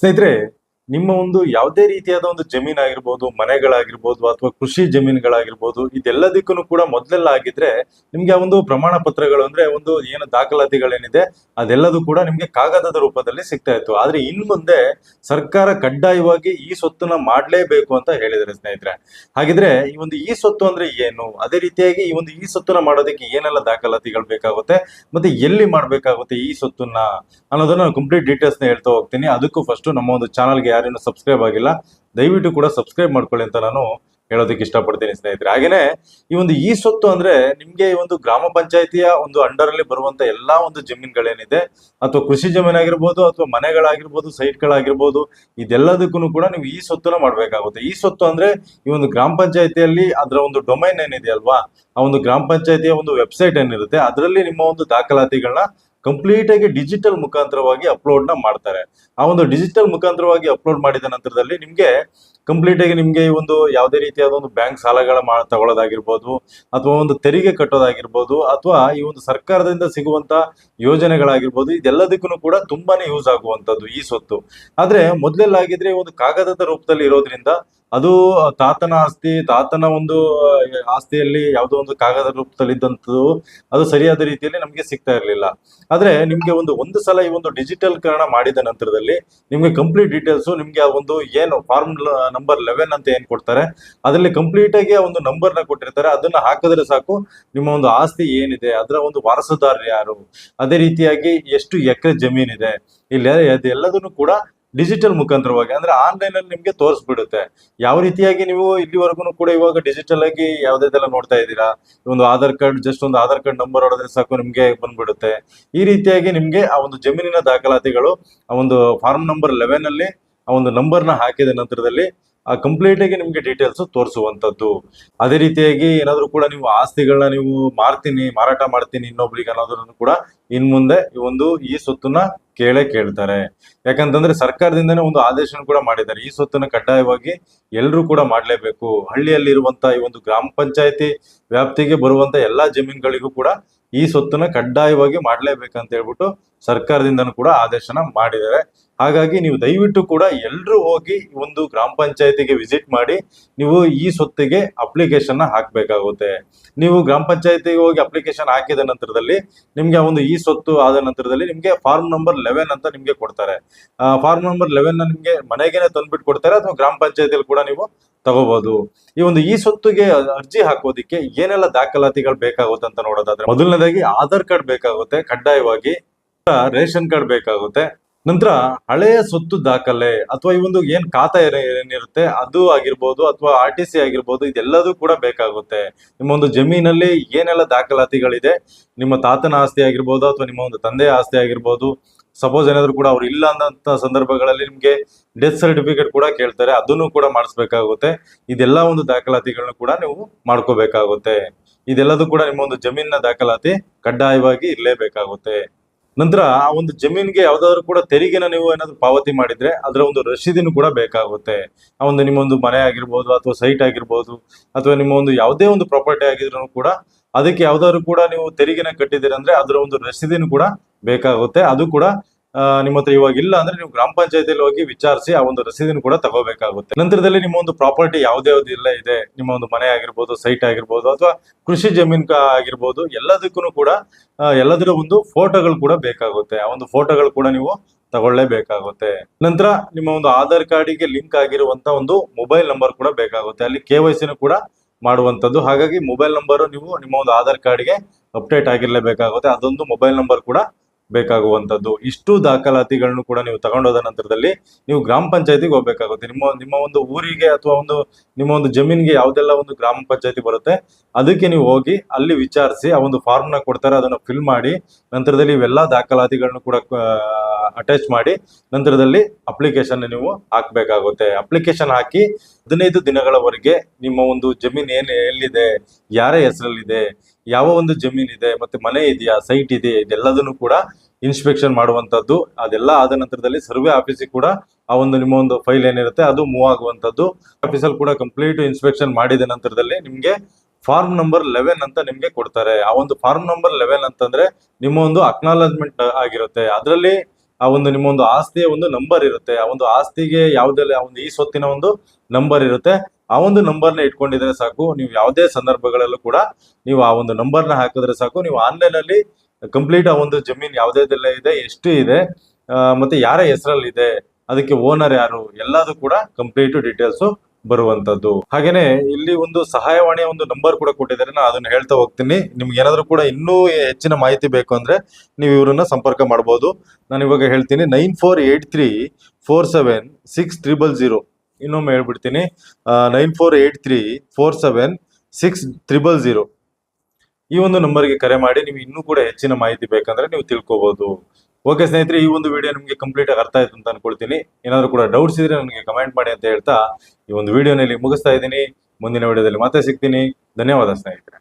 ಸ್ನೇಹಿತರೆ, ನಿಮ್ಮ ಒಂದು ಯಾವುದೇ ರೀತಿಯಾದ ಒಂದು ಜಮೀನಾಗಿರ್ಬೋದು, ಮನೆಗಳಾಗಿರ್ಬೋದು ಅಥವಾ ಕೃಷಿ ಜಮೀನುಗಳಾಗಿರ್ಬೋದು, ಇದೆಲ್ಲದಕ್ಕೂ ಕೂಡ ಮೊದಲೆಲ್ಲ ಆಗಿದ್ರೆ ನಿಮ್ಗೆ ಆ ಒಂದು ಪ್ರಮಾಣ ಪತ್ರಗಳು ಅಂದ್ರೆ ಒಂದು ಏನು ದಾಖಲಾತಿಗಳೇನಿದೆ ಅದೆಲ್ಲದೂ ಕೂಡ ನಿಮ್ಗೆ ಕಾಗದದ ರೂಪದಲ್ಲಿ ಸಿಗ್ತಾ ಇತ್ತು. ಆದ್ರೆ ಇನ್ ಮುಂದೆ ಸರ್ಕಾರ ಕಡ್ಡಾಯವಾಗಿ ಈ ಸ್ವತ್ತನ್ನ ಮಾಡ್ಲೇಬೇಕು ಅಂತ ಹೇಳಿದ್ದಾರೆ ಸ್ನೇಹಿತರೆ. ಹಾಗಿದ್ರೆ ಈ ಒಂದು ಈ ಸ್ವತ್ತು ಅಂದ್ರೆ ಏನು, ಅದೇ ರೀತಿಯಾಗಿ ಈ ಒಂದು ಈ ಸ್ವತ್ತನ್ನ ಮಾಡೋದಕ್ಕೆ ಏನೆಲ್ಲ ದಾಖಲಾತಿಗಳು ಬೇಕಾಗುತ್ತೆ, ಮತ್ತೆ ಎಲ್ಲಿ ಮಾಡ್ಬೇಕಾಗುತ್ತೆ ಈ ಸ್ವತ್ತನ್ನ ಅನ್ನೋದನ್ನ ಕಂಪ್ಲೀಟ್ ಡೀಟೇಲ್ಸ್ ನ ಹೇಳ್ತಾ ಹೋಗ್ತೀನಿ. ಅದಕ್ಕೂ ಫಸ್ಟ್ ನಮ್ಮ ಒಂದು ಚಾನಲ್ಗೆ ಯಾರೇನು ಸಬ್ಸ್ಕ್ರೈಬ್ ಆಗಿಲ್ಲ ದಯವಿಟ್ಟು ಕೂಡ ಸಬ್ಸ್ಕ್ರೈಬ್ ಮಾಡ್ಕೊಳ್ಳಿ ಅಂತ ನಾನು ಹೇಳೋದಕ್ಕೆ ಇಷ್ಟಪಡ್ತೀನಿ ಸ್ನೇಹಿತರೆ. ಹಾಗೇನೆ ಈ ಒಂದು ಈ ಸ್ವತ್ತು ಅಂದ್ರೆ ನಿಮ್ಗೆ ಈ ಒಂದು ಗ್ರಾಮ ಪಂಚಾಯತಿಯ ಒಂದು ಅಂಡರ್ ಅಲ್ಲಿ ಬರುವಂತ ಎಲ್ಲಾ ಒಂದು ಜಮೀನುಗಳೇನಿದೆ ಅಥವಾ ಕೃಷಿ ಜಮೀನಾಗಿರ್ಬೋದು ಅಥವಾ ಮನೆಗಳಾಗಿರ್ಬೋದು, ಸೈಟ್ಗಳಾಗಿರ್ಬೋದು, ಇದೆಲ್ಲದಕ್ಕೂ ಕೂಡ ನೀವು ಈ ಸ್ವತ್ತನ್ನ ಮಾಡ್ಬೇಕಾಗುತ್ತೆ. ಈ ಸ್ವತ್ತು ಅಂದ್ರೆ ಈ ಒಂದು ಗ್ರಾಮ ಪಂಚಾಯತಿಯಲ್ಲಿ ಅದರ ಒಂದು ಡೊಮೈನ್ ಏನಿದೆ ಅಲ್ವಾ, ಆ ಒಂದು ಗ್ರಾಮ ಪಂಚಾಯತಿಯ ಒಂದು ವೆಬ್ಸೈಟ್ ಏನಿರುತ್ತೆ ಅದರಲ್ಲಿ ನಿಮ್ಮ ಒಂದು ದಾಖಲಾತಿಗಳನ್ನ ಕಂಪ್ಲೀಟ್ ಆಗಿ ಡಿಜಿಟಲ್ ಮುಖಾಂತರವಾಗಿ ಅಪ್ಲೋಡ್ ನ ಮಾಡ್ತಾರೆ. ಆ ಒಂದು ಡಿಜಿಟಲ್ ಮುಖಾಂತರವಾಗಿ ಅಪ್ಲೋಡ್ ಮಾಡಿದ ನಂತರದಲ್ಲಿ ನಿಮ್ಗೆ ಕಂಪ್ಲೀಟ್ ಆಗಿ ನಿಮ್ಗೆ ಈ ಒಂದು ಯಾವುದೇ ರೀತಿಯಾದ ಒಂದು ಬ್ಯಾಂಕ್ ಸಾಲಗಳ ತಗೊಳ್ಳೋದಾಗಿರ್ಬೋದು ಅಥವಾ ಒಂದು ತೆರಿಗೆ ಕಟ್ಟೋದಾಗಿರ್ಬೋದು ಅಥವಾ ಈ ಒಂದು ಸರ್ಕಾರದಿಂದ ಸಿಗುವಂತ ಯೋಜನೆಗಳಾಗಿರ್ಬೋದು, ಇದೆಲ್ಲದಕ್ಕೂ ಕೂಡ ತುಂಬಾನೇ ಯೂಸ್ ಆಗುವಂತದ್ದು ಈ ಸ್ವತ್ತು. ಆದ್ರೆ ಮೊದ್ಲೆಲ್ಲ ಆಗಿದ್ರೆ ಒಂದು ಕಾಗದದ ರೂಪದಲ್ಲಿ ಇರೋದ್ರಿಂದ ಅದು ತಾತನ ಆಸ್ತಿ, ತಾತನ ಒಂದು ಆಸ್ತಿಯಲ್ಲಿ ಯಾವುದೋ ಒಂದು ಕಾಗದ ರೂಪದಲ್ಲಿ ಇದ್ದಂಥದ್ದು ಅದು ಸರಿಯಾದ ರೀತಿಯಲ್ಲಿ ನಮ್ಗೆ ಸಿಗ್ತಾ ಇರ್ಲಿಲ್ಲ. ಆದ್ರೆ ನಿಮ್ಗೆ ಒಂದು ಸಲ ಈ ಒಂದು ಡಿಜಿಟಲ್ ಕರಣ ಮಾಡಿದ ನಂತರದಲ್ಲಿ ನಿಮ್ಗೆ ಕಂಪ್ಲೀಟ್ ಡೀಟೇಲ್ಸ್ ನಿಮ್ಗೆ ಆ ಒಂದು ಏನು ಫಾರ್ಮ್ ನಂಬರ್ 11 ಅಂತ ಏನ್ ಕೊಡ್ತಾರೆ ಅದರಲ್ಲಿ ಕಂಪ್ಲೀಟ್ ಆಗಿ ಆ ಒಂದು ನಂಬರ್ ನ ಕೊಟ್ಟಿರ್ತಾರೆ. ಅದನ್ನ ಹಾಕಿದ್ರೆ ಸಾಕು ನಿಮ್ಮ ಒಂದು ಆಸ್ತಿ ಏನಿದೆ, ಅದರ ಒಂದು ವಾರಸುದಾರರು ಯಾರು, ಅದೇ ರೀತಿಯಾಗಿ ಎಷ್ಟು ಎಕರೆ ಜಮೀನಿದೆ, ಇಲ್ಲಿ ಅದೆಲ್ಲದನ್ನು ಕೂಡ ಡಿಜಿಟಲ್ ಮುಖಾಂತರವಾಗಿ ಅಂದ್ರೆ ಆನ್ಲೈನ್ ಅಲ್ಲಿ ನಿಮ್ಗೆ ತೋರಿಸ್ಬಿಡುತ್ತೆ. ಯಾವ ರೀತಿಯಾಗಿ ನೀವು ಇಲ್ಲಿವರೆಗೂ ಕೂಡ ಇವಾಗ ಡಿಜಿಟಲ್ ಆಗಿ ಯಾವ್ದೆಲ್ಲ ನೋಡ್ತಾ ಇದ್ದೀರಾ, ಒಂದು ಆಧಾರ್ ಕಾರ್ಡ್, ಜಸ್ಟ್ ಒಂದು ಆಧಾರ್ ಕಾರ್ಡ್ ನಂಬರ್ ಹೊಡೆದ್ರೆ ಸಾಕು ನಿಮ್ಗೆ ಬಂದ್ಬಿಡುತ್ತೆ. ಈ ರೀತಿಯಾಗಿ ನಿಮ್ಗೆ ಆ ಒಂದು ಜಮೀನಿನ ದಾಖಲಾತಿಗಳು ಆ ಒಂದು ಫಾರ್ಮ್ ನಂಬರ್ 11 ಅಲ್ಲಿ ಆ ಒಂದು ನಂಬರ್ ನ ಹಾಕಿದ ನಂತರದಲ್ಲಿ ಆ ಕಂಪ್ಲೀಟ್ ಆಗಿ ನಿಮ್ಗೆ ಡೀಟೇಲ್ಸ್ ತೋರಿಸುವಂತದ್ದು. ಅದೇ ರೀತಿಯಾಗಿ ಏನಾದ್ರು ಕೂಡ ನೀವು ಆಸ್ತಿಗಳನ್ನ ನೀವು ಮಾರಾಟ ಮಾಡ್ತೀನಿ ಇನ್ನೊಬ್ರಿಗೆ ಅನ್ನೋದನ್ನು ಕೂಡ ಇನ್ ಮುಂದೆ ಈ ಸ್ವತ್ತನ್ನ ಕೇಳ್ತಾರೆ. ಯಾಕಂತಂದ್ರೆ ಸರ್ಕಾರದಿಂದನೇ ಒಂದು ಆದೇಶನ ಕೂಡ ಮಾಡಿದ್ದಾರೆ, ಈ ಸ್ವತ್ತನ್ನ ಕಡ್ಡಾಯವಾಗಿ ಎಲ್ಲರೂ ಕೂಡ ಮಾಡ್ಲೇಬೇಕು. ಹಳ್ಳಿಯಲ್ಲಿ ಇರುವಂತ ಈ ಒಂದು ಗ್ರಾಮ ಪಂಚಾಯತಿ ವ್ಯಾಪ್ತಿಗೆ ಬರುವಂತ ಎಲ್ಲಾ ಜಮೀನುಗಳಿಗೂ ಕೂಡ ಈ ಸ್ವತ್ತನ್ನ ಕಡ್ಡಾಯವಾಗಿ ಮಾಡ್ಲೇಬೇಕಂತ ಹೇಳ್ಬಿಟ್ಟು ಸರ್ಕಾರದಿಂದನೂ ಕೂಡ ಆದೇಶನ ಮಾಡಿದ್ದಾರೆ. ಹಾಗಾಗಿ ನೀವು ದಯವಿಟ್ಟು ಕೂಡ ಎಲ್ಲರೂ ಹೋಗಿ ಒಂದು ಗ್ರಾಮ ಪಂಚಾಯತಿಗೆ ವಿಸಿಟ್ ಮಾಡಿ ನೀವು ಈ ಸ್ವತ್ತಿಗೆ ಅಪ್ಲಿಕೇಶನ್ ಹಾಕ್ಬೇಕಾಗುತ್ತೆ. ನೀವು ಗ್ರಾಮ ಪಂಚಾಯತಿಗೆ ಹೋಗಿ ಅಪ್ಲಿಕೇಶನ್ ಹಾಕಿದ ನಂತರದಲ್ಲಿ ನಿಮ್ಗೆ ಆ ಒಂದು ಈ ಸ್ವತ್ತು ಆದ ನಂತರದಲ್ಲಿ ನಿಮ್ಗೆ ಫಾರ್ಮ್ ನಂಬರ್ 11 ಅಂತ ನಿಮ್ಗೆ ಕೊಡ್ತಾರೆ. ಫಾರ್ಮ್ ನಂಬರ್ 11 ನಿಮ್ಗೆ ಮನೆಗೇನೆ ತಂದ್ಬಿಟ್ಟು ಕೊಡ್ತಾರೆ ಅಥವಾ ಗ್ರಾಮ ಪಂಚಾಯತಿಯಲ್ಲಿ ಕೂಡ ನೀವು ತಗೋಬಹುದು. ಈ ಒಂದು ಈ ಸ್ವತ್ತಿಗೆ ಅರ್ಜಿ ಹಾಕೋದಿಕ್ಕೆ ಏನೆಲ್ಲ ದಾಖಲಾತಿಗಳು ಬೇಕಾಗುತ್ತೆ ಅಂತ ನೋಡೋದಾದ್ರೆ ಮೊದಲನೇದಾಗಿ ಆಧಾರ್ ಕಾರ್ಡ್ ಬೇಕಾಗುತ್ತೆ ಕಡ್ಡಾಯವಾಗಿ, ರೇಷನ್ ಕಾರ್ಡ್ ಬೇಕಾಗುತ್ತೆ, ನಂತರ ಹಳೆಯ ಸ್ವತ್ತು ದಾಖಲೆ ಅಥವಾ ಈ ಒಂದು ಏನ್ ಖಾತಾ ಏನಿರುತ್ತೆ ಅದು ಆಗಿರ್ಬೋದು ಅಥವಾ RTC ಆಗಿರ್ಬೋದು, ಇದೆಲ್ಲದೂ ಕೂಡ ಬೇಕಾಗುತ್ತೆ. ನಿಮ್ಮ ಒಂದು ಜಮೀನಲ್ಲಿ ಏನೆಲ್ಲ ದಾಖಲಾತಿಗಳಿದೆ, ನಿಮ್ಮ ತಾತನ ಆಸ್ತಿ ಆಗಿರ್ಬೋದು ಅಥವಾ ನಿಮ್ಮ ಒಂದು ತಂದೆಯ ಆಸ್ತಿ ಆಗಿರ್ಬೋದು, ಸಪೋಸ್ ಏನಾದ್ರು ಕೂಡ ಅವ್ರು ಇಲ್ಲ ಅನ್ನೋ ಸಂದರ್ಭಗಳಲ್ಲಿ ನಿಮ್ಗೆ ಡೆತ್ ಸರ್ಟಿಫಿಕೇಟ್ ಕೂಡ ಕೇಳ್ತಾರೆ, ಅದನ್ನು ಕೂಡ ಮಾಡಿಸ್ಬೇಕಾಗುತ್ತೆ. ಇದೆಲ್ಲ ಒಂದು ದಾಖಲಾತಿಗಳನ್ನ ಕೂಡ ನೀವು ಮಾಡ್ಕೋಬೇಕಾಗುತ್ತೆ. ಇದೆಲ್ಲದೂ ಕೂಡ ನಿಮ್ಮ ಒಂದು ಜಮೀನಿನ ದಾಖಲಾತಿ ಕಡ್ಡಾಯವಾಗಿ ಇರಲೇಬೇಕಾಗುತ್ತೆ. ನಂತರ ಆ ಒಂದು ಜಮೀನ್ಗೆ ಯಾವ್ದಾದ್ರು ಕೂಡ ತೆರಿಗೆನ ನೀವು ಏನಾದ್ರು ಪಾವತಿ ಮಾಡಿದ್ರೆ ಅದರ ಒಂದು ರಸೀದಿನೂ ಕೂಡ ಬೇಕಾಗುತ್ತೆ. ಆ ಒಂದು ನಿಮ್ಮ ಒಂದು ಮನೆ ಆಗಿರ್ಬೋದು ಅಥವಾ ಸೈಟ್ ಆಗಿರ್ಬೋದು ಅಥವಾ ನಿಮ್ಮ ಒಂದು ಯಾವುದೇ ಒಂದು ಪ್ರಾಪರ್ಟಿ ಆಗಿದ್ರು ಕೂಡ ಅದಕ್ಕೆ ಯಾವ್ದಾದ್ರು ಕೂಡ ನೀವು ತೆರಿಗೆನ ಕಟ್ಟಿದ್ದೀರ ಅಂದ್ರೆ ಅದರ ಒಂದು ರಸೀದಿನೂ ಕೂಡ ಬೇಕಾಗುತ್ತೆ. ಅದು ಕೂಡ ನಿಮ್ಮ ಹತ್ರ ಇವಾಗ ಇಲ್ಲ ಅಂದ್ರೆ ನೀವು ಗ್ರಾಮ ಪಂಚಾಯತಿಯಲ್ಲಿ ಹೋಗಿ ವಿಚಾರಿಸಿ ಆ ಒಂದು ರಸೀದಿನ ಕೂಡ ತಗೋಬೇಕಾಗುತ್ತೆ. ನಂತರದಲ್ಲಿ ನಿಮ್ಮ ಒಂದು ಪ್ರಾಪರ್ಟಿ ಯಾವ್ದೆಲ್ಲ ಇದೆ, ನಿಮ್ಮ ಒಂದು ಮನೆ ಆಗಿರ್ಬೋದು, ಸೈಟ್ ಆಗಿರ್ಬೋದು ಅಥವಾ ಕೃಷಿ ಜಮೀನ್ ಆಗಿರ್ಬೋದು, ಎಲ್ಲದಕ್ಕೂ ಕೂಡ ಎಲ್ಲದರ ಒಂದು ಫೋಟೋಗಳು ಕೂಡ ಬೇಕಾಗುತ್ತೆ. ಆ ಒಂದು ಫೋಟೋಗಳು ಕೂಡ ನೀವು ತಗೊಳ್ಳೇಬೇಕಾಗುತ್ತೆ. ನಂತರ ನಿಮ್ಮ ಒಂದು ಆಧಾರ್ ಕಾರ್ಡಿಗೆ ಲಿಂಕ್ ಆಗಿರುವಂತ ಒಂದು ಮೊಬೈಲ್ ನಂಬರ್ ಕೂಡ ಬೇಕಾಗುತ್ತೆ. ಅಲ್ಲಿ KYC ಕೂಡ ಮಾಡುವಂತದ್ದು. ಹಾಗಾಗಿ ಮೊಬೈಲ್ ನಂಬರ್ ನೀವು ನಿಮ್ಮ ಒಂದು ಆಧಾರ್ ಕಾರ್ಡ್ಗೆ ಅಪ್ಡೇಟ್ ಆಗಿರ್ಲೇಬೇಕಾಗುತ್ತೆ. ಅದೊಂದು ಮೊಬೈಲ್ ನಂಬರ್ ಕೂಡ ಬೇಕಾಗುವಂತದ್ದು. ಇಷ್ಟು ದಾಖಲಾತಿಗಳನ್ನು ಕೂಡ ನೀವು ತಗೊಂಡೋದ ನಂತರದಲ್ಲಿ ನೀವು ಗ್ರಾಮ ಪಂಚಾಯತಿಗೆ ಹೋಗ್ಬೇಕಾಗುತ್ತೆ. ನಿಮ್ಮ ಒಂದು ಊರಿಗೆ ಅಥವಾ ನಿಮ್ಮ ಒಂದು ಜಮೀನ್ಗೆ ಯಾವ್ದೆಲ್ಲ ಒಂದು ಗ್ರಾಮ ಪಂಚಾಯತಿ ಬರುತ್ತೆ ಅದಕ್ಕೆ ನೀವು ಹೋಗಿ ಅಲ್ಲಿ ವಿಚಾರಿಸಿ ಆ ಒಂದು ಫಾರ್ಮ್ ನ ಕೊಡ್ತಾರೆ, ಅದನ್ನ ಫಿಲ್ ಮಾಡಿ ನಂತರದಲ್ಲಿ ಇವೆಲ್ಲಾ ದಾಖಲಾತಿಗಳನ್ನು ಕೂಡ ಅಟ್ಯಾಚ್ ಮಾಡಿ ನಂತರದಲ್ಲಿ ಅಪ್ಲಿಕೇಶನ್ ನೀವು ಹಾಕ್ಬೇಕಾಗುತ್ತೆ. ಅಪ್ಲಿಕೇಶನ್ ಹಾಕಿ 15 ದಿನಗಳವರೆಗೆ ನಿಮ್ಮ ಒಂದು ಜಮೀನ್ ಎಲ್ಲಿದೆ, ಯಾರ ಹೆಸರಲ್ಲಿದೆ, ಯಾವ ಒಂದು ಜಮೀನ್ ಇದೆ, ಮತ್ತೆ ಮನೆ ಇದೆಯಾ, ಸೈಟ್ ಇದೆ, ಇದೆಲ್ಲದನ್ನು ಕೂಡ ಇನ್ಸ್ಪೆಕ್ಷನ್ ಮಾಡುವಂತದ್ದು. ಅದೆಲ್ಲ ಆದ ನಂತರದಲ್ಲಿ ಸರ್ವೆ ಆಫೀಸಿಗೆ ಕೂಡ ಆ ಒಂದು ನಿಮ್ಮ ಒಂದು ಫೈಲ್ ಏನಿರುತ್ತೆ ಅದು ಮೂವ್ ಆಗುವಂತದ್ದು. ಆಫೀಸಲ್ಲಿ ಕೂಡ ಕಂಪ್ಲೀಟ್ ಇನ್ಸ್ಪೆಕ್ಷನ್ ಮಾಡಿದ ನಂತರದಲ್ಲಿ ನಿಮ್ಗೆ ಫಾರ್ಮ್ ನಂಬರ್ 11 ಅಂತ ನಿಮ್ಗೆ ಕೊಡ್ತಾರೆ. ಆ ಒಂದು ಫಾರ್ಮ್ ನಂಬರ್ 11 ಅಂತಂದ್ರೆ ನಿಮ್ಮ ಒಂದು ಅಕ್ನಾಲಜ್ಮೆಂಟ್ ಆಗಿರುತ್ತೆ. ಅದರಲ್ಲಿ ಆ ಒಂದು ನಿಮ್ಮ ಒಂದು ಆಸ್ತಿಯ ಒಂದು ನಂಬರ್ ಇರುತ್ತೆ, ಆ ಒಂದು ಆಸ್ತಿಗೆ ಯಾವುದೆಲ್ಲ ಆ ಒಂದು ಈ ಸ್ವತ್ತಿನ ಒಂದು ನಂಬರ್ ಇರುತ್ತೆ, ಆ ಒಂದು ನಂಬರ್ನ ಇಟ್ಕೊಂಡಿದ್ರೆ ಸಾಕು. ನೀವು ಯಾವುದೇ ಸಂದರ್ಭಗಳಲ್ಲೂ ಕೂಡ ನೀವು ಆ ಒಂದು ನಂಬರ್ನ ಹಾಕಿದ್ರೆ ಸಾಕು, ನೀವು ಆನ್ಲೈನ್ ಅಲ್ಲಿ ಕಂಪ್ಲೀಟ್ ಆ ಒಂದು ಜಮೀನ್ ಯಾವುದೆಲ್ಲ ಇದೆ, ಎಷ್ಟು ಇದೆ, ಮತ್ತೆ ಯಾರ ಹೆಸರಲ್ಲಿ ಇದೆ, ಅದಕ್ಕೆ ಓನರ್ ಯಾರು, ಎಲ್ಲದೂ ಕೂಡ ಕಂಪ್ಲೀಟ್ ಡೀಟೇಲ್ಸ್ ಬರುವಂತದ್ದು. ಹಾಗೇನೆ ಇಲ್ಲಿ ಒಂದು ಸಹಾಯವಾಣಿಯ ಒಂದು ನಂಬರ್ ಕೂಡ ಕೊಟ್ಟಿದ್ದಾರೆ, ನಾನು ಅದನ್ನ ಹೇಳ್ತಾ ಹೋಗ್ತೀನಿ. ನಿಮ್ಗೆ ಏನಾದ್ರು ಕೂಡ ಇನ್ನೂ ಹೆಚ್ಚಿನ ಮಾಹಿತಿ ಬೇಕು ಅಂದ್ರೆ ನೀವು ಇವ್ರನ್ನ ಸಂಪರ್ಕ ಮಾಡಬಹುದು. ನಾನು ಇವಾಗ ಹೇಳ್ತೀನಿ 9483476000. ಇನ್ನೊಮ್ಮೆ ಹೇಳ್ಬಿಡ್ತೀನಿ, 9483476000. ಈ ಒಂದು ನಂಬರ್ಗೆ ಕರೆ ಮಾಡಿ ನೀವು ಇನ್ನೂ ಕೂಡ ಹೆಚ್ಚಿನ ಮಾಹಿತಿ ಬೇಕಂದ್ರೆ ನೀವು ತಿಳ್ಕೊಬಹುದು. ಓಕೆ ಸ್ನೇಹಿತರೆ, ಈ ಒಂದು ವಿಡಿಯೋ ನಿಮಗೆ ಕಂಪ್ಲೀಟ್ ಆಗಿ ಅರ್ಥ ಆಯ್ತು ಅಂತ ಅನ್ಕೊಳ್ತೀನಿ. ಏನಾದ್ರು ಕೂಡ ಡೌಟ್ಸ್ ಇದ್ರೆ ನನಗೆ ಕಮೆಂಟ್ ಮಾಡಿ ಅಂತ ಹೇಳ್ತಾ ಈ ಒಂದು ವಿಡಿಯೋನಲ್ಲಿ ಮುಗಿಸ್ತಾ ಇದ್ದೀನಿ. ಮುಂದಿನ ವಿಡಿಯೋದಲ್ಲಿ ಮತ್ತೆ ಸಿಗ್ತೀನಿ. ಧನ್ಯವಾದ ಸ್ನೇಹಿತರೆ.